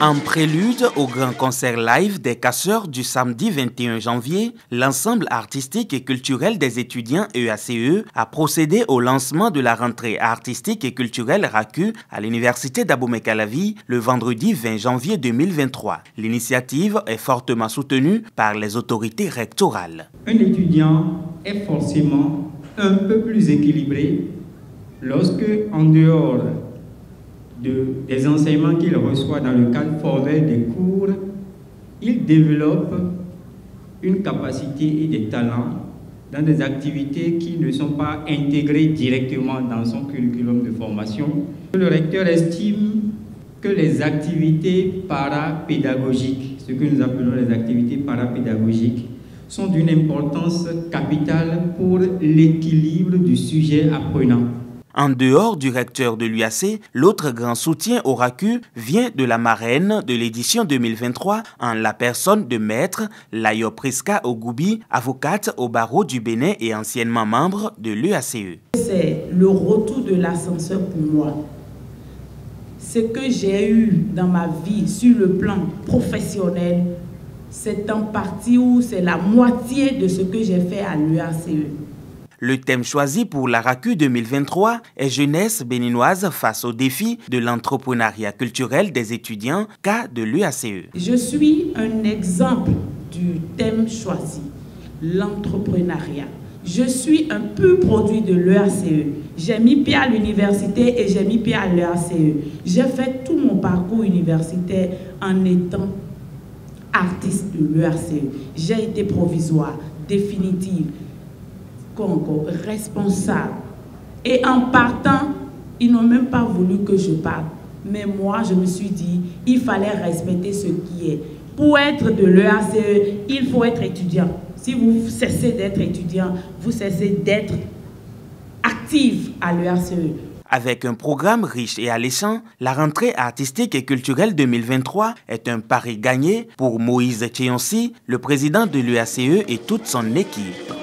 En prélude au grand concert live des Casseurs du samedi 21 janvier, l'ensemble artistique et culturel des étudiants EACE a procédé au lancement de la rentrée artistique et culturelle RACU à l'université d'Abomey-Calavi le vendredi 20 janvier 2023. L'initiative est fortement soutenue par les autorités rectorales. Un étudiant est forcément un peu plus équilibré lorsque, en dehors des enseignements qu'il reçoit dans le cadre formel des cours, il développe une capacité et des talents dans des activités qui ne sont pas intégrées directement dans son curriculum de formation. Le recteur estime que les activités parapédagogiques, ce que nous appelons les activités parapédagogiques, sont d'une importance capitale pour l'équilibre du sujet apprenant. En dehors du recteur de l'UAC, l'autre grand soutien au RACU vient de la marraine de l'édition 2023 en la personne de maître Layo Priska Ogoubi, avocate au barreau du Bénin et anciennement membre de l'UACE. C'est le retour de l'ascenseur pour moi. Ce que j'ai eu dans ma vie sur le plan professionnel, c'est en partie ou c'est la moitié de ce que j'ai fait à l'UACE. Le thème choisi pour la RACU 2023 est Jeunesse béninoise face aux défis de l'entrepreneuriat culturel des étudiants, cas de l'UACE. Je suis un exemple du thème choisi, l'entrepreneuriat. Je suis un pur produit de l'UACE. J'ai mis pied à l'université et j'ai mis pied à l'UACE. J'ai fait tout mon parcours universitaire en étant artiste de l'UACE. J'ai été provisoire, définitive, responsable. Et en partant, ils n'ont même pas voulu que je parte. Mais moi, je me suis dit, il fallait respecter ce qui est. Pour être de l'EACE, il faut être étudiant. Si vous cessez d'être étudiant, vous cessez d'être actif à l'EACE. Avec un programme riche et alléchant, la rentrée artistique et culturelle 2023 est un pari gagné pour Moïse Tchéonsi, le président de l'UACE et toute son équipe.